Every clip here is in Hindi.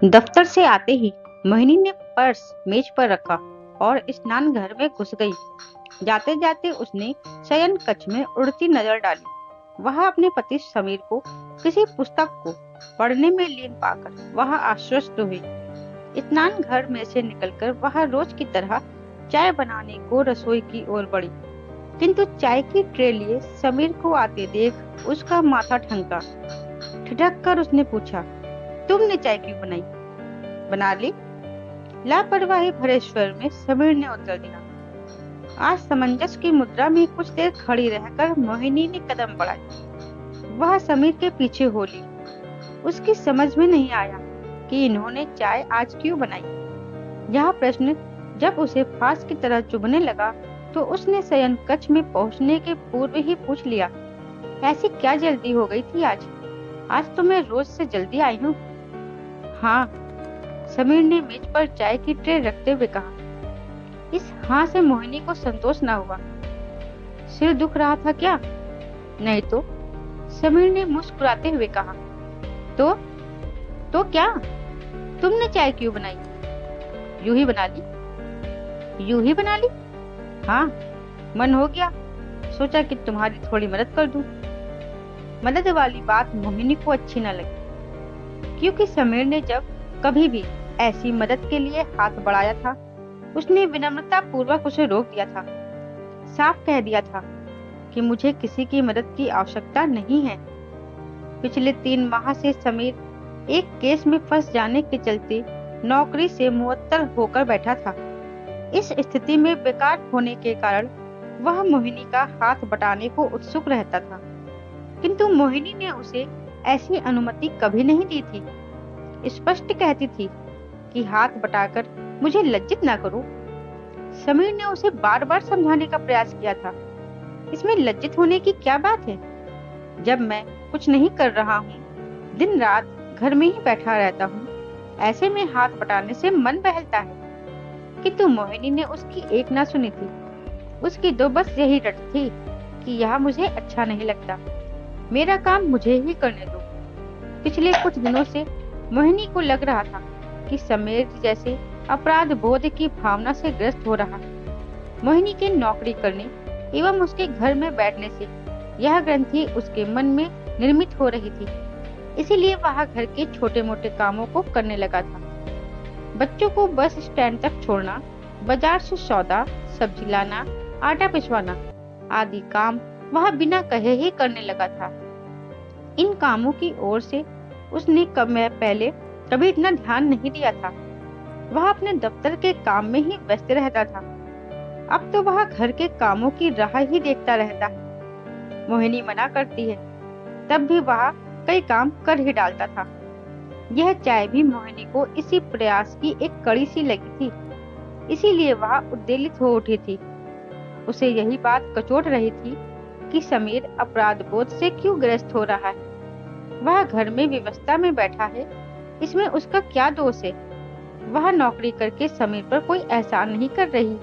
दफ्तर से आते ही मोहिनी ने पर्स मेज पर रखा और स्नान घर में घुस गई। जाते जाते उसने शयन कक्ष में उड़ती नजर डाली। वह अपने पति समीर को किसी पुस्तक को पढ़ने में लीन पाकर वह आश्वस्त हुई। स्नान घर में से निकलकर वह रोज की तरह चाय बनाने को रसोई की ओर बढ़ी, किंतु चाय की ट्रे लिए समीर को आते देख उसका माथा ठनका। ठिठक कर उसने पूछा, तुमने चाय क्यों बनाई? बना ली, लापरवाही भरे स्वर में समीर ने उत्तर दिया। आज समंजस की मुद्रा में कुछ देर खड़ी रहकर मोहिनी ने कदम बढ़ाए। वह समीर के पीछे हो ली। उसकी समझ में नहीं आया कि इन्होंने चाय आज क्यों बनाई। यह प्रश्न जब उसे फांस की तरह चुभने लगा तो उसने शयन कक्ष में पहुंचने के पूर्व ही पूछ लिया, ऐसी क्या जल्दी हो गई थी आज? आज तो मैं रोज से जल्दी आई हूँ। हाँ, समीर ने मेज पर चाय की ट्रे रखते हुए कहा। इस हाँ से मोहिनी को संतोष न हुआ। सिर दुख रहा था क्या? नहीं तो, समीर ने मुस्कुराते हुए कहा। तो क्या? तुमने चाय क्यों बनाई? यूं ही बना ली। यूं ही बना ली? हाँ, मन हो गया, सोचा कि तुम्हारी थोड़ी मदद कर दूं। मदद वाली बात मोहिनी को अच्छी न लगी, क्योंकि समीर ने जब कभी भी ऐसी मदद के लिए हाथ बढ़ाया था उसने विनम्रता पूर्वक उसे रोक दिया था। साफ कह दिया था कि मुझे किसी की मदद की आवश्यकता नहीं है। पिछले 3 माह से समीर एक केस में फंस जाने के चलते नौकरी से मुअत्तल होकर बैठा था। इस स्थिति में बेकार होने के कारण वह मोहिनी का हाथ बटाने को उत्सुक रहता था, किंतु मोहिनी ने उसे ऐसी अनुमति कभी नहीं दी थी। स्पष्ट कहती थी कि हाथ बटाकर मुझे लज्जित ना करो। समीर ने उसे बार बार समझाने का प्रयास किया था, इसमें लज्जित होने की क्या बात है? जब मैं कुछ नहीं कर रहा हूँ, दिन रात घर में ही बैठा रहता हूँ, ऐसे में हाथ बटाने से मन बहलता है। किंतु मोहिनी ने उसकी एक ना सुनी थी। उसकी तो बस यही रट थी कि यह मुझे अच्छा नहीं लगता, मेरा काम मुझे ही करने दो। पिछले कुछ दिनों से मोहिनी को लग रहा था कि समीर जैसे अपराध बोध की भावना से ग्रस्त हो रहा है। मोहिनी के नौकरी करने एवं उसके घर में बैठने से यह ग्रंथि उसके मन में निर्मित हो रही थी। इसीलिए वह घर के छोटे मोटे कामों को करने लगा था। बच्चों को बस स्टैंड तक छोड़ना, बाजार से सौदा सब्जी लाना, आटा पिसवाना आदि काम वह बिना कहे ही करने लगा था। इन कामों की ओर से उसने पहले कभी इतना ध्यान नहीं दिया था। वह अपने दफ्तर के काम में ही व्यस्त रहता था। अब तो वह घर के कामों की राह ही देखता रहता है। मोहिनी मना करती है, तब भी वह कई काम कर ही डालता था। यह चाय भी मोहिनी को इसी प्रयास की एक कड़ी सी लगी थी, इसीलिए वह उद्वेलित हो उठी थी। उसे यही बात कचोट रही थी कि समीर अपराध बोध से क्यों ग्रस्त हो रहा है। वह घर में व्यवस्था में बैठा है, इसमें उसका क्या दोष है? वह नौकरी करके समीर पर कोई एहसान नहीं कर रही।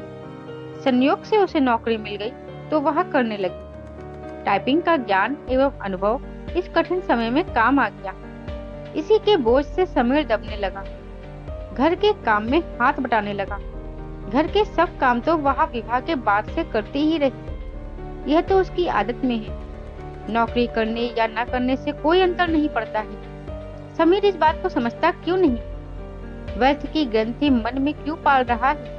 संयोग से उसे नौकरी मिल गई तो वह करने लगी। टाइपिंग का ज्ञान एवं अनुभव इस कठिन समय में काम आ गया। इसी के बोझ से समीर दबने लगा, घर के काम में हाथ बटाने लगा। घर के सब काम तो वह विवाह के बाद से करती ही रही। यह तो उसकी आदत में है। नौकरी करने या न करने से कोई अंतर नहीं पड़ता है। समीर इस बात को समझता क्यों नहीं? व्यर्थ की ग्रंथि मन में क्यों पाल रहा है?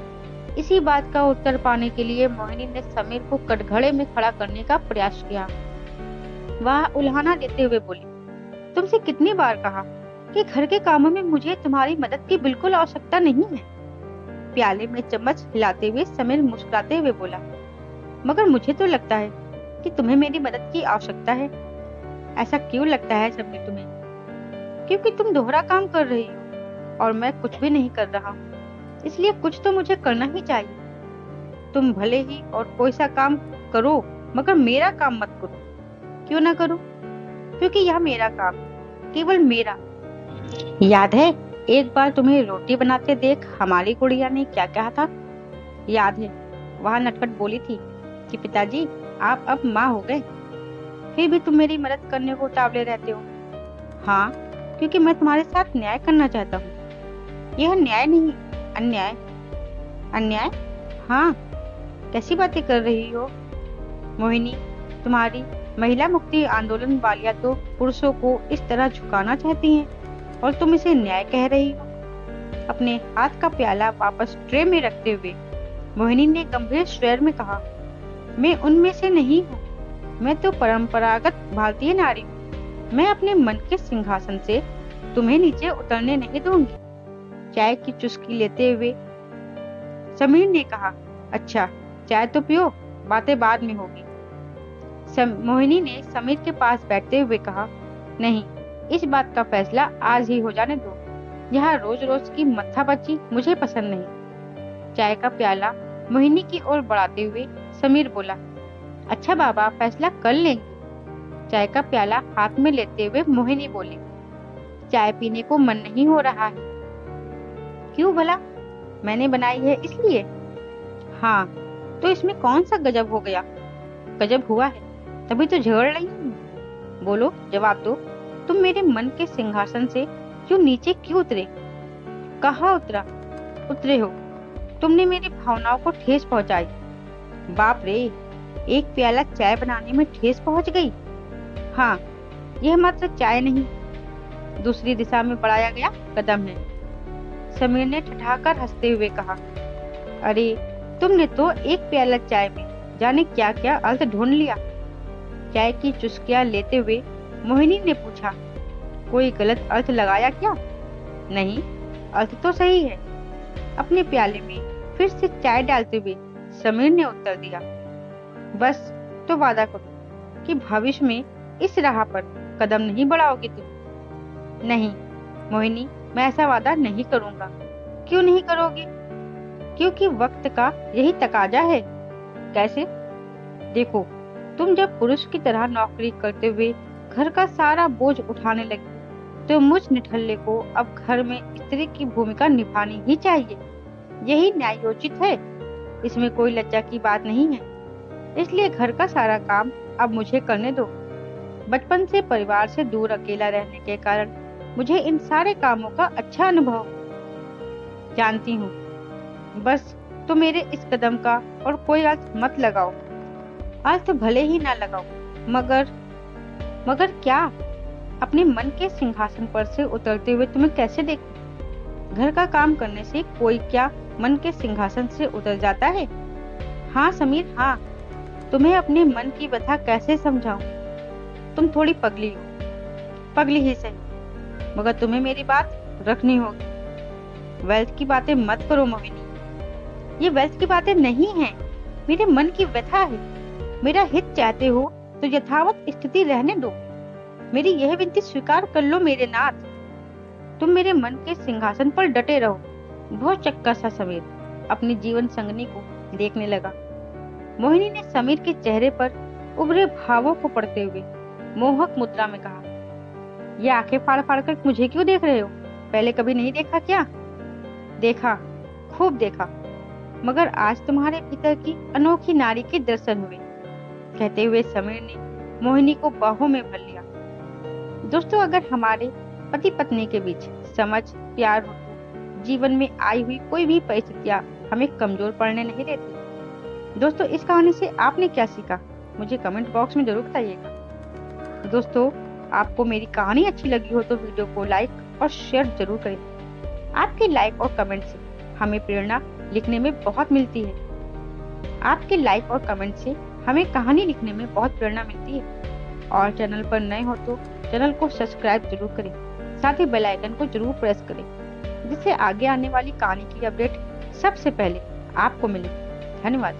इसी बात का उत्तर पाने के लिए मोहिनी ने समीर को कटघरे में खड़ा करने का प्रयास किया। वह उल्हाना देते हुए बोली, तुमसे कितनी बार कहा कि घर के कामों में मुझे तुम्हारी मदद की बिल्कुल आवश्यकता नहीं है। प्याले में चम्मच हिलाते हुए समीर मुस्कुराते हुए बोला, मगर मुझे तो लगता है कि तुम्हें मेरी मदद की आवश्यकता है। ऐसा क्यों लगता है समीर तुम्हें? क्योंकि तुम दोहरा काम कर रही हो और मैं कुछ भी नहीं कर रहा हूँ, इसलिए कुछ तो मुझे करना ही चाहिए। तुम भले ही और कोई सा काम करो, मगर मेरा काम मत करो। क्यों ना करो? क्योंकि यह मेरा काम, केवल मेरा। याद है एक बार तुम्हें रोटी बनाते देख हमारी गुड़िया ने क्या कहा था? याद है, वह नटखट बोली थी कि पिताजी आप अब माँ हो गए, फिर भी तुम मेरी मदद करने को उतावले रहते हो। हाँ, क्योंकि मैं तुम्हारे साथ न्याय करना चाहता हूँ। यह न्याय नहीं, अन्याय। अन्याय? हाँ, कैसी बातें कर रही हो मोहिनी? तुम्हारी महिला मुक्ति आंदोलन वालियां तो पुरुषों को इस तरह झुकाना चाहती हैं और तुम इसे न्याय कह रही हो। अपने हाथ का प्याला वापस ट्रे में रखते हुए मोहिनी ने गंभीर स्वर में कहा, मैं उनमें से नहीं हूँ। मैं तो परंपरागत भारतीय नारी हूँ। मैं अपने मन के सिंहासन से तुम्हें नीचे उतरने नहीं दूंगी। चाय की चुस्की लेते हुए समीर ने कहा, अच्छा चाय तो पियो, बातें बाद में होगी। मोहिनी ने समीर के पास बैठते हुए कहा, नहीं, इस बात का फैसला आज ही हो जाने दो। यह रोज रोज की मत्थापच्ची मुझे पसंद नहीं। चाय का प्याला मोहिनी की ओर बढ़ाते हुए समीर बोला, अच्छा बाबा, फैसला कर लेंगे। चाय का प्याला हाथ में लेते हुए मोहिनी बोली, चाय पीने को मन नहीं हो रहा है। क्यों भला? मैंने बनाई है इसलिए। हाँ, तो इसमें कौन सा गजब हो गया? गजब हुआ है तभी तो झगड़ रही हूँ। बोलो, जवाब दो। तुम मेरे मन के सिंहासन से क्यों नीचे क्यों उतरे? कहाँ उतरे हो? तुमने मेरी भावनाओं को ठेस पहुंचाई। बाप रे, एक प्याला चाय बनाने में ठेस पहुंच गई। हाँ, यह मात्र चाय नहीं, दूसरी दिशा में बढ़ाया गया कदम है। समीर ने ठठाकर हंसते हुए कहा, अरे तुमने तो एक प्याला चाय में जाने क्या क्या अर्थ ढूंढ लिया। चाय की चुस्कियां लेते हुए मोहिनी ने पूछा, कोई गलत अर्थ लगाया क्या? नहीं, अर्थ तो सही है। अपने प्याले में फिर से चाय डालते हुए समीर ने उत्तर दिया, बस तो वादा करो कि भविष्य में इस राह पर कदम नहीं बढ़ाओगे तुम। नहीं मोहिनी, मैं ऐसा वादा नहीं करूंगा। क्यों नहीं करोगे? क्योंकि वक्त का यही तकाजा है। कैसे? देखो, तुम जब पुरुष की तरह नौकरी करते हुए घर का सारा बोझ उठाने लगी, तो मुझ निठल्ले को अब घर में स्त्री की भूमिका निभानी ही चाहिए। यही न्यायोचित है, इसमें कोई लज्जा की बात नहीं है। इसलिए घर का सारा काम अब मुझे करने दो। बचपन से परिवार से दूर अकेला रहने के कारण मुझे इन सारे कामों का अच्छा अनुभव जानती हूँ। बस तो मेरे इस कदम का और कोई अर्थ मत लगाओ। अर्थ भले ही ना लगाओ, मगर क्या? अपने मन के सिंहासन पर से उतरते हुए तुम्हें कैसे देखूं? घर का काम करने से कोई क्या मन के सिंहासन से उतर जाता है? हाँ समीर, हाँ, तुम्हें अपने मन की व्यथा कैसे समझाऊं? तुम थोड़ी पगली हो। पगली ही सही, मगर तुम्हें मेरी बात रखनी होगी। वेल्थ की बातें मत करो मोहिनी, ये वेल्थ की बातें नहीं हैं, मेरे मन की व्यथा है। मेरा हित चाहते हो तो यथावत स्थिति रहने दो। मेरी यह विनती स्वीकार कर लो मेरे नाथ। तुम मेरे मन के सिंहासन पर डटे रहो। बहुत चक्कर सा समीर अपनी जीवन संगनी को देखने लगा। मोहिनी ने समीर के चेहरे पर उभरे भावों को पढ़ते हुए मोहक मुद्रा में कहा, ये आंखें फाड़ फाड़ कर मुझे क्यों देख रहे हो? पहले कभी नहीं देखा क्या? देखा, खूब देखा, मगर आज तुम्हारे भीतर की अनोखी नारी के दर्शन हुए। कहते हुए समीर ने मोहिनी को बाहों में भर लिया। दोस्तों, अगर हमारे पति पत्नी के बीच समझ, प्यार हो तो जीवन में आई हुई कोई भी परिस्थितियां हमें कमजोर पड़ने नहीं देती। दोस्तों, इस कहानी से आपने क्या सीखा? मुझे कमेंट बॉक्स में जरूर बताइएगा। दोस्तों, आपको मेरी कहानी अच्छी लगी हो तो वीडियो को लाइक और शेयर जरूर करें। आपके लाइक और कमेंट से हमें प्रेरणा लिखने में बहुत मिलती है। आपके लाइक और कमेंट से हमें कहानी लिखने में बहुत प्रेरणा मिलती है। और चैनल पर नए हो तो चैनल को सब्सक्राइब जरूर करें, साथ ही बेल आइकन को जरूर प्रेस करें, जिससे आगे आने वाली कहानी की अपडेट सबसे पहले आपको मिले। धन्यवाद।